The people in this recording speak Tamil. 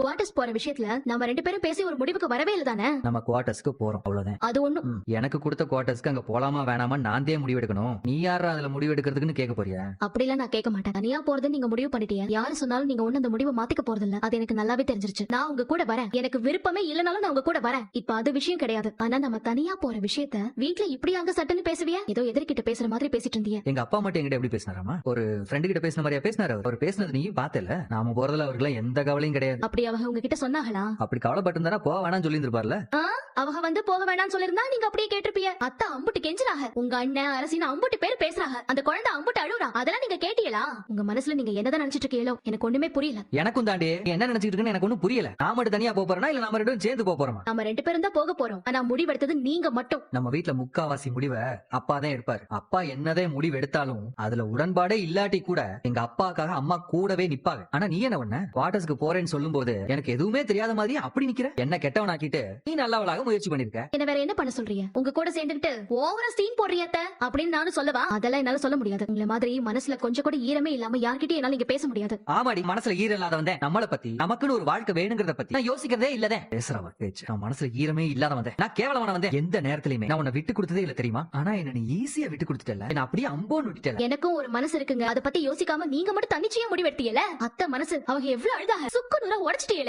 குவார்டர்ஸ் போற விஷயத்துல நம்ம 2 பேரும் பேசி ஒரு முடிவுக்கு வரவே இல்ல தானே? நம்ம குவார்டர்ஸ்க்கு போறோம் அவ்வளவுதான். அது ஒண்ணும். எனக்கு கொடுத்த குவார்டர்ஸ்க்கு அங்க போலாமா வேணாமா நான் தான் முடிவு எடுக்கணும். நீ யாரா அதுல முடிவு எடுக்கிறதுக்குன்னு கேட்க போறியா? அப்படிலாம் நான் கேட்க மாட்டேன். தனியா போறது நீங்க முடிவு பண்ணிட்டீங்க. யாரு சொன்னாலும் நீங்க ஒண்ணு அந்த முடிவை மாத்திக்க போறது இல்ல. அது எனக்கு நல்லாவே தெரிஞ்சிருச்சு. நான் உங்க கூட வரேன். எனக்கு விருப்பமே இல்லனாலும் நான் உங்க கூட வரேன். இப்ப அது விஷயம் கிடையாது. ஆனா நம்ம தனியா போற விஷயத்த வீட்ல இப்படி அங்க சட்டுன்னு பேசுவியா? ஏதோ எதிர்கிட்ட பேசுற மாதிரி பேசிட்டு இருந்தீங்க. எங்க அப்பா மட்டும் என்கிட்ட எப்படி பேசினாராமா? ஒரு ஃப்ரெண்டு கிட்ட பேசின மாதிரியா பேசினாரு? அவர் பேசினது நீ பார்த்தல. நாம போறதுல அவருக்கு எந்த கவலையும் கிடையாது. அப்படி அவங்க உங்ககிட்ட சொன்னாங்களா? அப்படி கவலைப்பட்டிருந்தா போக வேணாம்னு சொல்லி இருப்பார்ல. அவங்க வந்து போக வேணாம்னு சொல்லிருந்தா நீங்க அப்படியே கேட்டிருப்பீங்க. அத்தா அம்புட்டு கெஞ்சுறாங்க. உங்க அண்ணன் அரசின அம்புட்டு பேர் பேசுறாங்க. அந்த குழந்தை அம்புட்டு அழுறா. அதெல்லாம் நீங்க கேட்டீங்களா? உங்க மனசுல நீங்க என்னதான் நினைச்சிட்டு இருக்கீங்களோ எனக்கு ஒண்ணுமே புரியல. எனக்கும் தாண்டி என்ன நினைச்சிட்டு இருக்குன்னு எனக்கு ஒண்ணும் புரியல. நாம மட்டும் தனியா போறோம்னா இல்ல நாம 2 பேரும் சேர்ந்து போறோமா? நம்ம 2 பேரும் தான் போக போறோம். ஆனா முடிவெடுத்தது நீங்க மட்டும். நம்ம வீட்ல முக்காவாசி முடிவை அப்பா தான் எடுப்பாரு. அப்பா என்னதே முடிவு எடுத்தாலும் அதுல உடன்பாடே இல்லாட்டி கூட எங்க அப்பாக்காக அம்மா கூடவே நிப்பாங்க. ஆனா நீ என்ன பண்ண? குவார்டர்ஸ்க்கு போறேன்னு சொல்லும் போது எனக்கு எதுவுமே தெரியாத மாதிரி அப்படி நிக்கிற. என்ன கெட்டவனாக்கிட்டு நீ நல்லவளாக முயற்சி பண்ணிருக்க. என்ன வேற என்ன பண்ண சொல்றீங்க? உங்க கூட சேர்ந்துட்டு ஓவரா சீன் போடுறீங்க அப்படின்னு நானும் சொல்லவா? அதெல்லாம் என்னால சொல்ல முடியாது. உங்களை மாதிரி மனசுல கொஞ்சம் கூட ஈரமே இல்லாம யார்கிட்டயும் என்னால நீங்க பேச முடியாது. ஆமாடி, மனசுல ஈரம் இல்லாதவன் நம்மள பத்தி நமக்குன்னு ஒரு வாழ்க்கை வேணுங்கிறத பத்தி நான் யோசிக்கிறதே இல்லதே. பேசுறவ பேச்சு நான் மனசுல ஈரமே இல்லாதவன். நான் கேவலமான வந்தேன். எந்த நேரத்திலயுமே நான் உன்னை விட்டு கொடுத்ததே இல்ல தெரியுமா? ஆனா என்ன நீ ஈஸியா விட்டு கொடுத்துட்டல. நான் அப்படியே அம்போன்னு விட்டுட்டல. எனக்கும் ஒரு மனசு இருக்குங்க. அதை பத்தி யோசிக்காம நீங்க மட்டும் தனிச்சையா முடிவெடுத்தீங்கல. அத்தை மனசு அவங்க எவ்வளவு அழுதாக சுக்கு நூறா உடைச்சிட்டீங்க.